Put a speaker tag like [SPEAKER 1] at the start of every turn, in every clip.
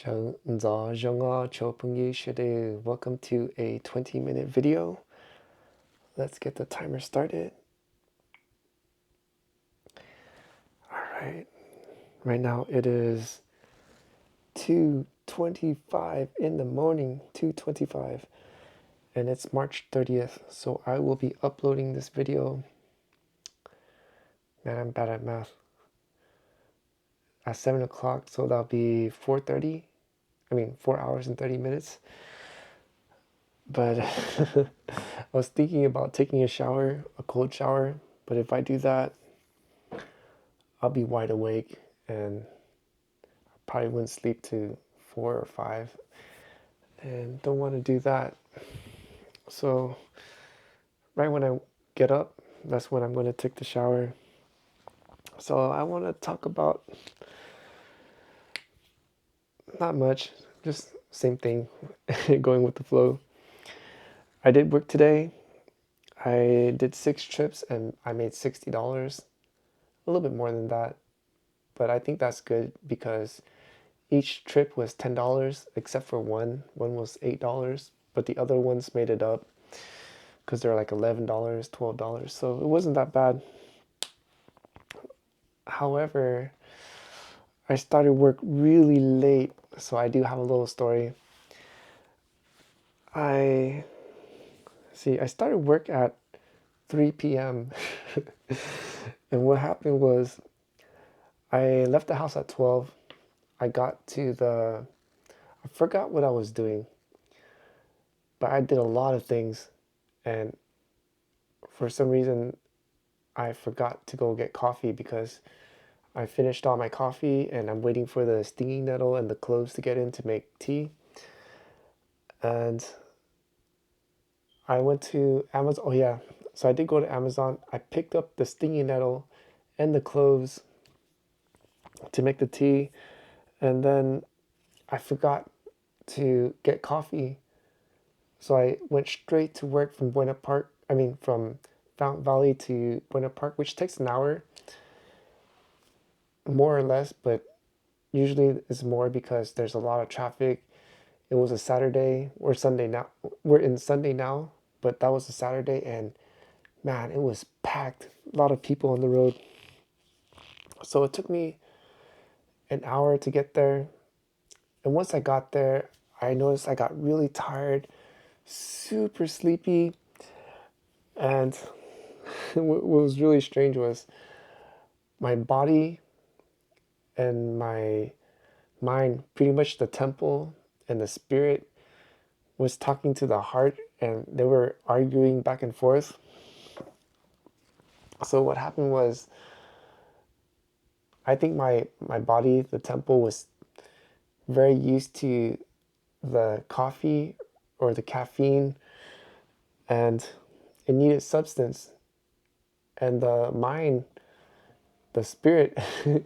[SPEAKER 1] Welcome to a 20-minute video. Let's get the timer started. Alright, right now it is 2:25 in the morning, 2:25, and it's March 30th, so I will be uploading this video. Man, I'm bad at math. At 7 o'clock, so that'll be 4:30. 4 hours and 30 minutes. But I was thinking about taking a shower, a cold shower, but if I do that, I'll be wide awake and I probably wouldn't sleep to 4 or 5 and don't want to do that. So right when I get up, that's when I'm going to take the shower. So I want to talk about not much, just same thing, going with the flow. I did work today. I did 6 trips and I made $60. A little bit more than that, but I think that's good because each trip was $10 except for one was $8, but the other ones made it up because they're like $11, $12, so it wasn't that bad. However, I started work really late, so I do have a little story. I started work at 3 p.m. and what happened was I left the house at 12. I forgot what I was doing, but I did a lot of things, and for some reason I forgot to go get coffee because I finished all my coffee and I'm waiting for the stinging nettle and the cloves to get in to make tea. And I went to Amazon. Oh yeah, so I did go to Amazon. I picked up the stinging nettle and the cloves to make the tea, and then I forgot to get coffee. So I went straight to work from from Fountain Valley to Buena Park, which takes an hour, more or less, but usually it's more because there's a lot of traffic. It was a Saturday. We're Sunday now. We're in Sunday now, but that was a Saturday, and man, it was packed. A lot of people on the road. So it took me an hour to get there. And once I got there, I noticed I got really tired, super sleepy. And what was really strange was my body and my mind, pretty much the temple and the spirit, was talking to the heart, and they were arguing back and forth. So what happened was, I think my body, the temple, was very used to the coffee or the caffeine, and it needed substance. And the mind, the spirit, it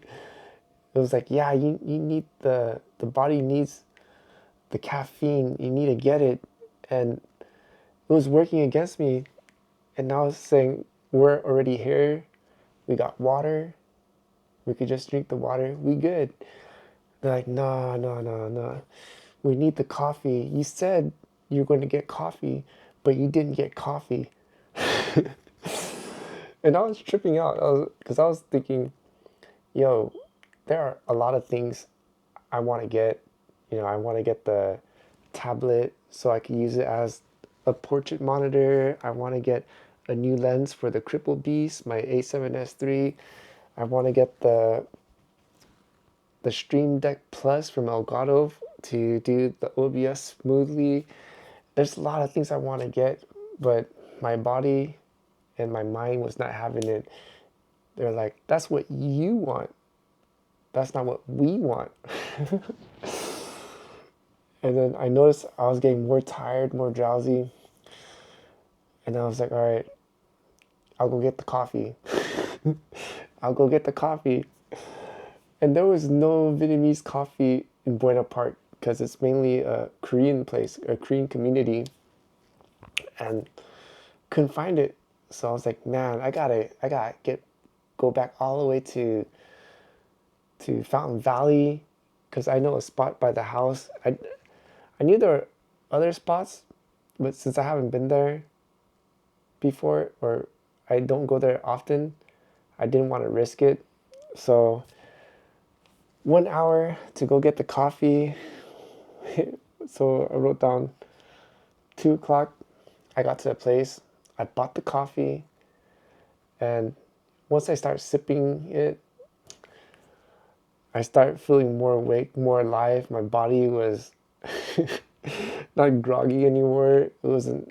[SPEAKER 1] was like, yeah, you need the body needs the caffeine, you need to get it. And it was working against me. And now it's saying, we're already here, we got water, we could just drink the water, we good. They're like, no, we need the coffee. You said you're going to get coffee, but you didn't get coffee. And I was tripping out because I was thinking, yo, there are a lot of things I want to get. I want to get the tablet so I can use it as a portrait monitor. I want to get a new lens for the Cripple Beast, my A7S III. I want to get the Stream Deck Plus from Elgato to do the OBS smoothly. There's a lot of things I want to get, but my body and my mind was not having it. They're like, that's what you want. That's not what we want. And then I noticed I was getting more tired, more drowsy. And I was like, all right, I'll go get the coffee. I'll go get the coffee. And there was no Vietnamese coffee in Buena Park because it's mainly a Korean place, a Korean community. And couldn't find it. So I was like, man, I gotta go back all the way to Fountain Valley, because I know a spot by the house. I knew there were other spots, but since I haven't been there before, or I don't go there often, I didn't want to risk it. So 1 hour to go get the coffee. So I wrote down 2 o'clock. I got to the place. I bought the coffee, and once I start sipping it, I start feeling more awake, more alive. My body was not groggy anymore. It wasn't.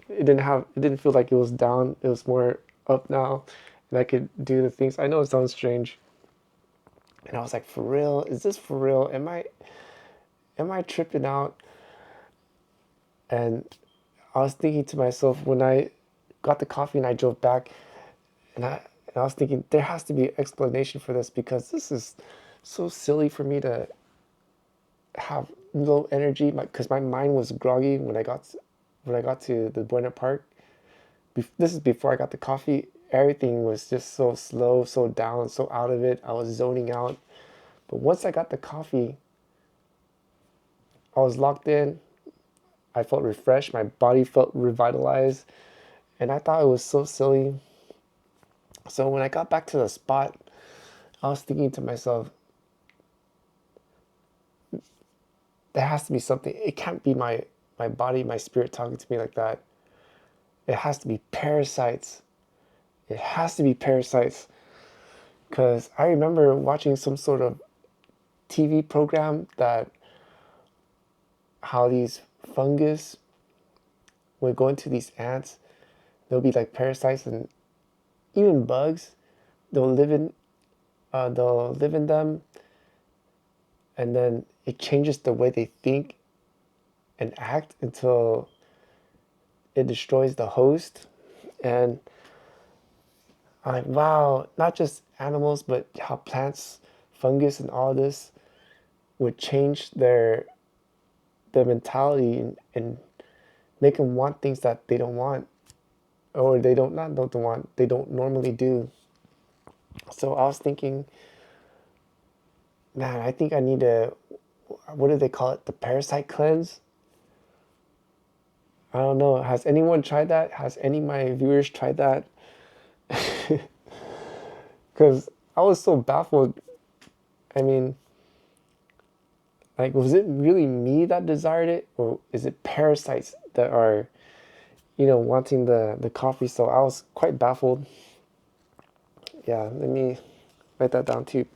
[SPEAKER 1] It didn't have. It didn't feel like it was down. It was more up now, and I could do the things. I know it sounds strange, and I was like, "For real? Is this for real? Am I tripping out?" And I was thinking to myself when I got the coffee and I drove back, and I was thinking there has to be an explanation for this, because this is so silly for me to have low energy, because my mind was groggy when I got to the Buena Park. This is before I got the coffee. Everything was just so slow, so down, so out of it. I was zoning out. But once I got the coffee, I was locked in. I felt refreshed. My body felt revitalized. And I thought it was so silly. So when I got back to the spot, I was thinking to myself, there has to be something. It can't be my body, my spirit talking to me like that. It has to be parasites. It has to be parasites. Because I remember watching some sort of TV program that how these fungus would go into these ants. They'll be like parasites, and even bugs. They'll live in them, and then it changes the way they think and act until it destroys the host. And I'm like, wow, not just animals, but how plants, fungus, and all this would change their mentality, and make them want things that they don't want, or they don't want, they don't normally do. So I was thinking, man, I think I need to, what do they call it? The parasite cleanse? I don't know. Has anyone tried that? Has any of my viewers tried that? Because I was so baffled. I mean, like, was it really me that desired it? Or is it parasites that are, wanting the coffee? So I was quite baffled. Yeah, let me write that down too.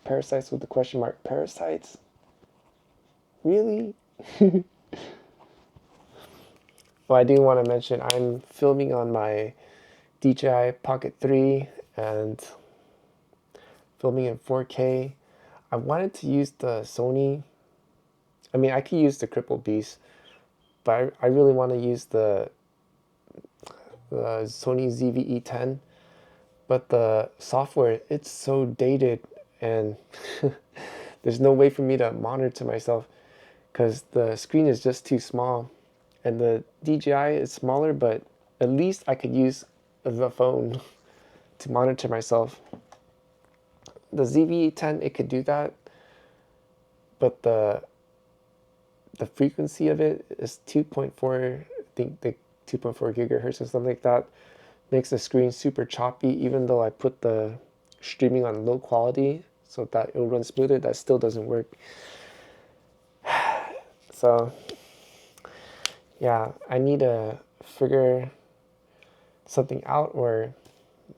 [SPEAKER 1] Parasites with the question mark. Parasites? Really? Well, I do want to mention I'm filming on my DJI Pocket 3 and filming in 4K. I wanted to use the Sony. I mean, I could use the Cripple Beast, but I really want to use the Sony ZV-E10. But the software, it's so dated, and there's no way for me to monitor myself because the screen is just too small. And the DJI is smaller, but at least I could use the phone to monitor myself. The ZV-10, it could do that, but the frequency of it is 2.4, I think the 2.4 gigahertz or something like that. Makes the screen super choppy, even though I put the streaming on low quality so that it'll run smoother. That still doesn't work. So yeah, I need to figure something out, or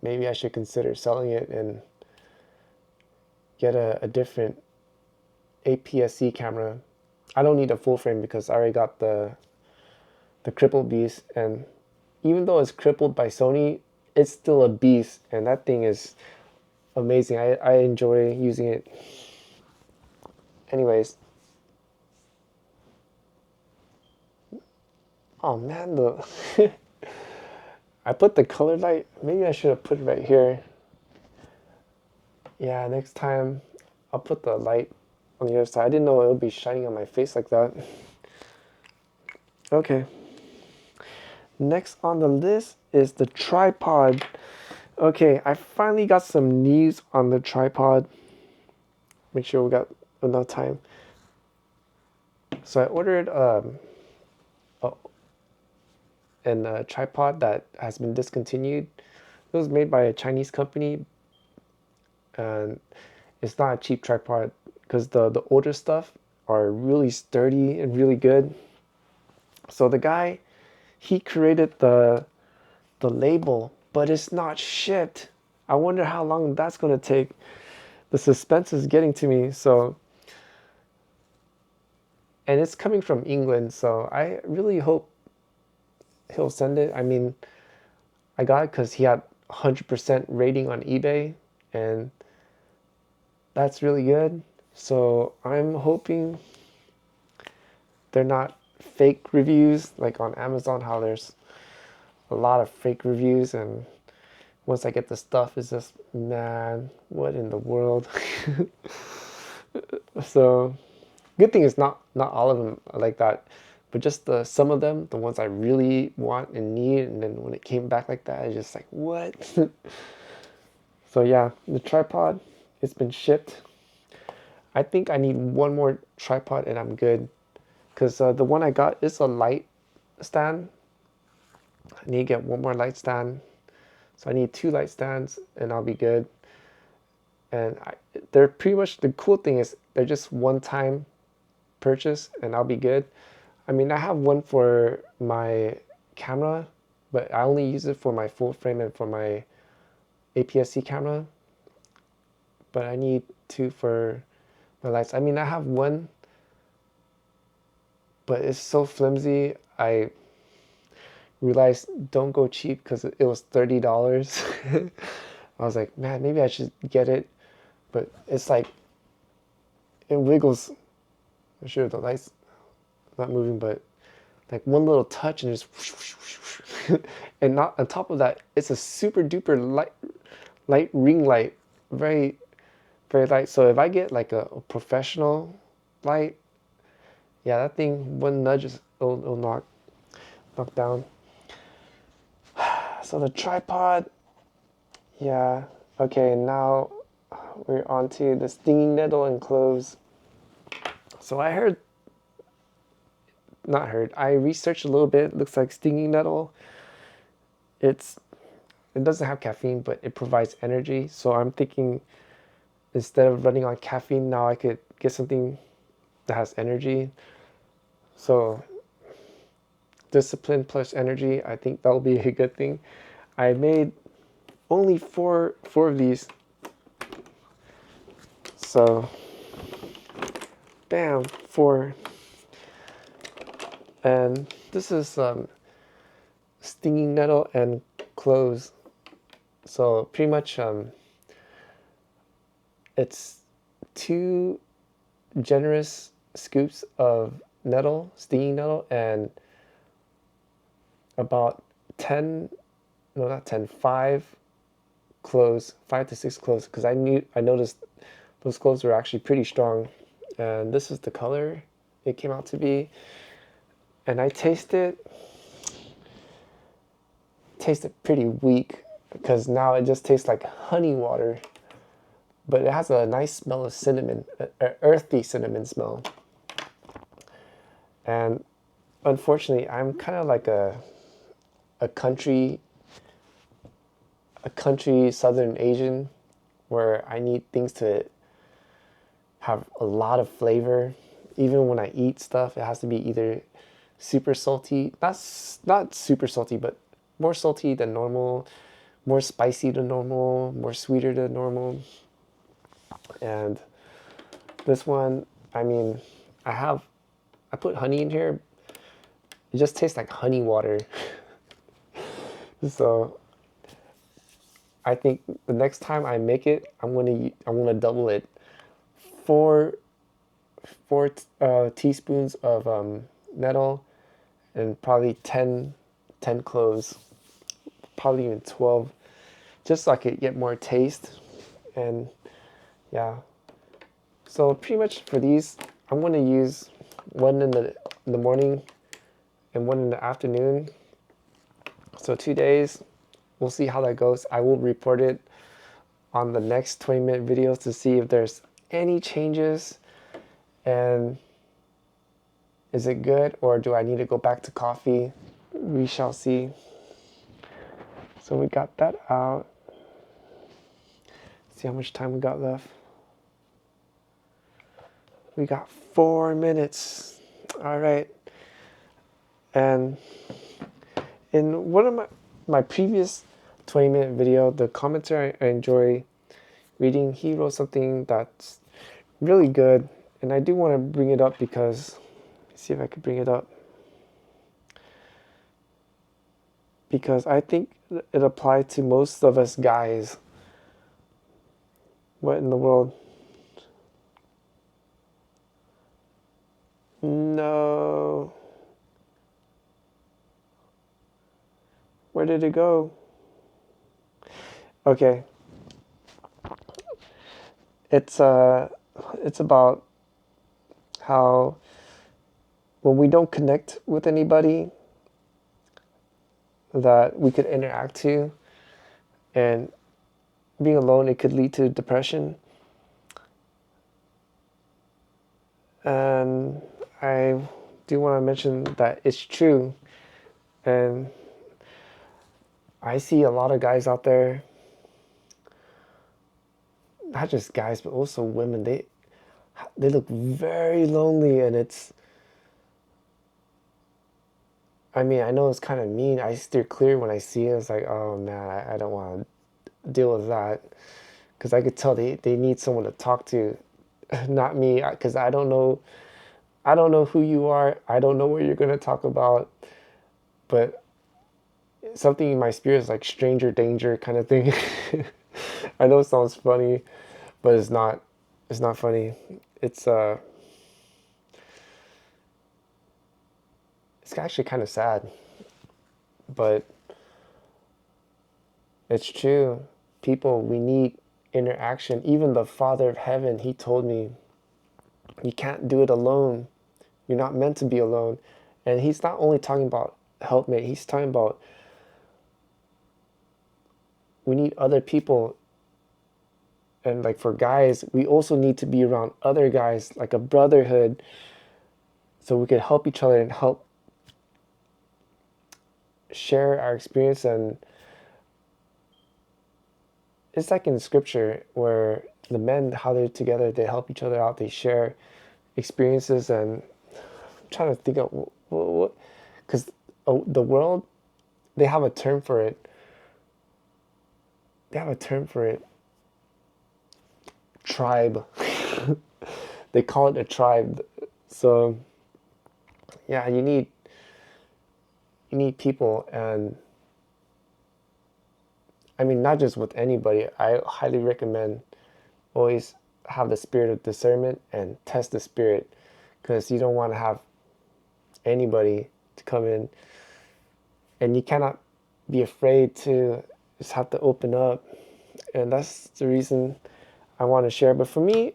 [SPEAKER 1] maybe I should consider selling it and get a different APS-C camera. I don't need a full frame because I already got the crippled beast, and even though it's crippled by Sony, it's still a beast, and that thing is amazing. I enjoy using it. Anyways. Oh man, I put the color light. Maybe I should have put it right here. Yeah, next time I'll put the light on the other side. I didn't know it would be shining on my face like that. Okay. Next on the list is the tripod. Okay, I finally got some news on the tripod. Make sure we got enough time. So I ordered a, a tripod that has been discontinued. It was made by a Chinese company, and it's not a cheap tripod because the older stuff are really sturdy and really good. So the guy, he created the label, but it's not shipped. I wonder how long that's gonna take. The suspense is getting to me. So, and it's coming from England, so I really hope he'll send it. I mean, I got it because he had 100% rating on eBay, and that's really good. So I'm hoping they're not fake reviews like on Amazon, how there's a lot of fake reviews, and once I get the stuff, it's just, man, what in the world? So good thing is not all of them are like that, but just the some of them, the ones I really want and need, and then when it came back like that, it's just like, what? So yeah, the tripod, it's been shipped. I think I need one more tripod and I'm good, because the one I got is a light stand. I need to get one more light stand, so I need 2 light stands and I'll be good. And they're pretty much, the cool thing is they're just one time purchase and I'll be good. I mean, I have one for my camera, but I only use it for my full frame and for my APS-C camera. But I need 2 for my lights. I mean, I have one, but it's so flimsy. I realized don't go cheap because it was $30. I was like, man, maybe I should get it, but it's like, it wiggles. I'm sure the light's not moving, but like one little touch and just and not on top of that, it's a super duper light ring light, very very light. So if I get like a professional light, yeah, that thing, one nudge it'll knock down. So the tripod, yeah, okay, now we're on to the stinging nettle and cloves. So I researched a little bit. It looks like stinging nettle, it doesn't have caffeine, but it provides energy. So I'm thinking instead of running on caffeine, now I could get something that has energy. So discipline plus energy, I think that'll be a good thing. I made only four of these. So bam, 4. And this is stinging nettle and cloves. So pretty much it's 2 generous scoops of nettle, stinging nettle, and about 10, no, not 10, 5 cloves, 5 to 6 cloves, because I noticed those cloves were actually pretty strong. And this is the color it came out to be. And I tasted pretty weak, because now it just tastes like honey water, but it has a nice smell of cinnamon, an earthy cinnamon smell. And unfortunately, I'm kind of like a country Southern Asian, where I need things to have a lot of flavor. Even when I eat stuff, it has to be either super salty, not super salty, but more salty than normal, more spicy than normal, more sweeter than normal. And this one, I mean, I put honey in here. It just tastes like honey water. So I think the next time I make it, I'm gonna double it. 4 teaspoons of nettle, and probably 10 cloves, probably even 12, just so I could get more taste. And yeah, so pretty much for these, I'm going to use one in the morning and one in the afternoon. So 2 days, we'll see how that goes. I will report it on the next 20-minute videos to see if there's any changes. And is it good, or do I need to go back to coffee? We shall see. So we got that out. See how much time we got left. We got 4 minutes. All right. And in one of my previous 20-minute video, the commenter I enjoy reading, he wrote something that's really good. And I do want to bring it up because, see if I could bring it up. Because I think it applied to most of us guys. What in the world? No. Where did it go? Okay. It's about how when we don't connect with anybody that we could interact to, and being alone, it could lead to depression. And I do want to mention that it's true. And I see a lot of guys out there, not just guys, but also women, they look very lonely, and it's, I mean, I know it's kind of mean. I steer clear when I see it. It's like, oh man, I don't want to deal with that. Because I could tell they need someone to talk to, not me, because I don't know who you are. I don't know what you're going to talk about. But something in my spirit is like stranger danger kind of thing. I know it sounds funny, but it's not funny. It's actually kind of sad, but it's true. People, we need interaction. Even the Father of Heaven, he told me, you can't do it alone. You're not meant to be alone. And he's not only talking about helpmate, he's talking about we need other people. And like for guys, we also need to be around other guys, like a brotherhood, so we can help each other and help share our experience. And it's like in scripture where the men, how they're together, they help each other out, they share experiences. And I'm trying to think of what, because the world, they have a term for it. Tribe. They call it a tribe. So yeah, you need people. And I mean, not just with anybody. I highly recommend always have the spirit of discernment and test the spirit, because you don't want to have anybody to come in, and you cannot be afraid to just have to open up. And that's the reason I want to share. But for me,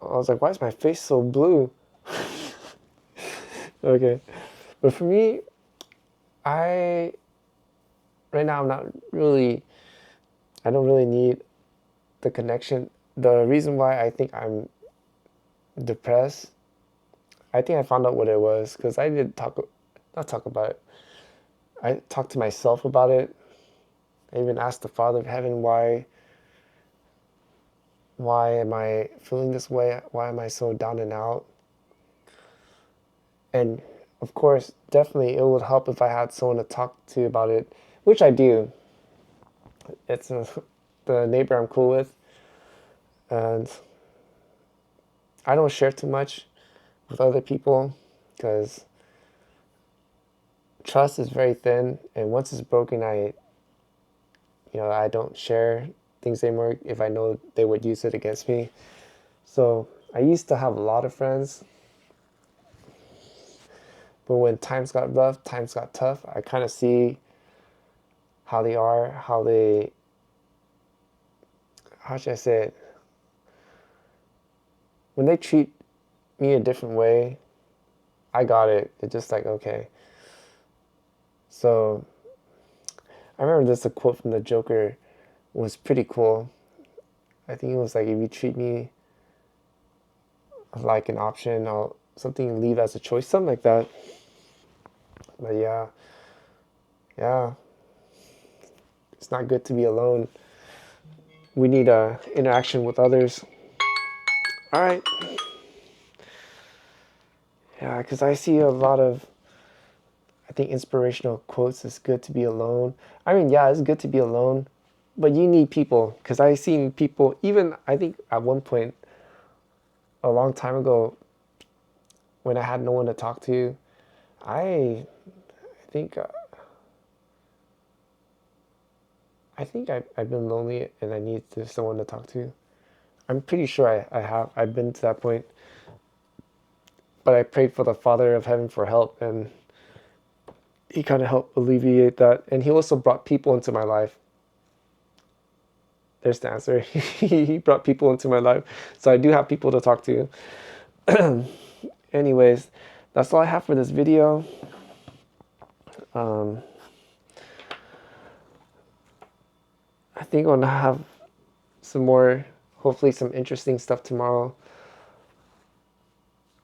[SPEAKER 1] I was like, why is my face so blue? Okay. But for me, right now I'm not really, I don't really need the connection. The reason why I think I'm depressed, I think I found out what it was, because I did not talk about it. I talked to myself about it. I even asked the Father of Heaven, why am I feeling this way? Why am I so down and out? And of course, definitely it would help if I had someone to talk to about it, which I do. It's the neighbor I'm cool with. And I don't share too much with other people, because trust is very thin. And once it's broken, I don't share things anymore if I know they would use it against me. So I used to have a lot of friends, but when times got rough, times got tough, I kind of see how they are, how should I say it? When they treat me a different way, I got it. It's just like, okay. So I remember a quote from the Joker was pretty cool. I think it was like, if you treat me like an option or something, leave as a choice, something like that. But yeah, it's not good to be alone. We need interaction with others. All right. Yeah, because I see a lot of, I think, inspirational quotes. It's good to be alone. I mean, yeah, it's good to be alone, but you need people. Because I seen people, even I think at one point, a long time ago, when I had no one to talk to, I think I've been lonely and I need someone to talk to. I'm pretty sure I have. I've been to that point, but I prayed for the Father of Heaven for help, and He kind of helped alleviate that. And He also brought people into my life. There's the answer. He brought people into my life, so I do have people to talk to. Anyways, that's all I have for this video. I think I'm gonna have some more, hopefully some interesting stuff tomorrow.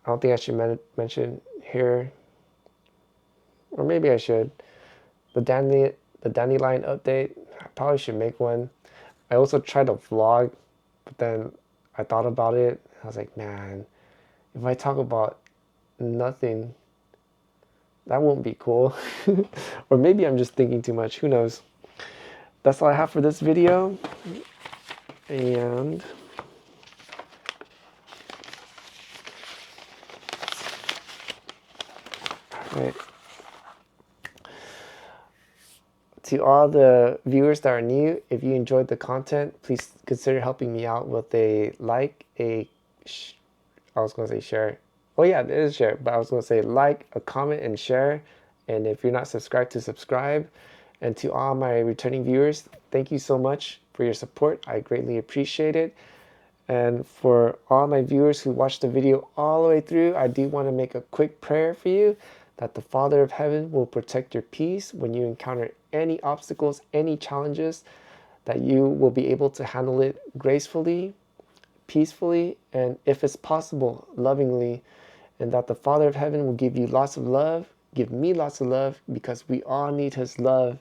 [SPEAKER 1] I don't think I should mention here, or maybe I should. The dandelion update. I probably should make one. I also tried to vlog, but then I thought about it. I was like, man, if I talk about nothing, that won't be cool. Or maybe I'm just thinking too much. Who knows? That's all I have for this video. And right. To all the viewers that are new, if you enjoyed the content, please consider helping me out with a like, I was going to say share. Oh yeah, it is share, but I was going to say like, a comment, and share. And if you're not subscribed, to subscribe. And to all my returning viewers, thank you so much for your support. I greatly appreciate it. And for all my viewers who watched the video all the way through, I do want to make a quick prayer for you, that the Father of Heaven will protect your peace when you encounter any obstacles, any challenges, that you will be able to handle it gracefully, peacefully, and if it's possible, lovingly. And that the Father of Heaven will give you lots of love, give me lots of love, because we all need His love.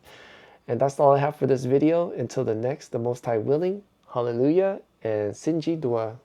[SPEAKER 1] And that's all I have for this video. Until the next, the Most High willing. Hallelujah and Sinji Dua.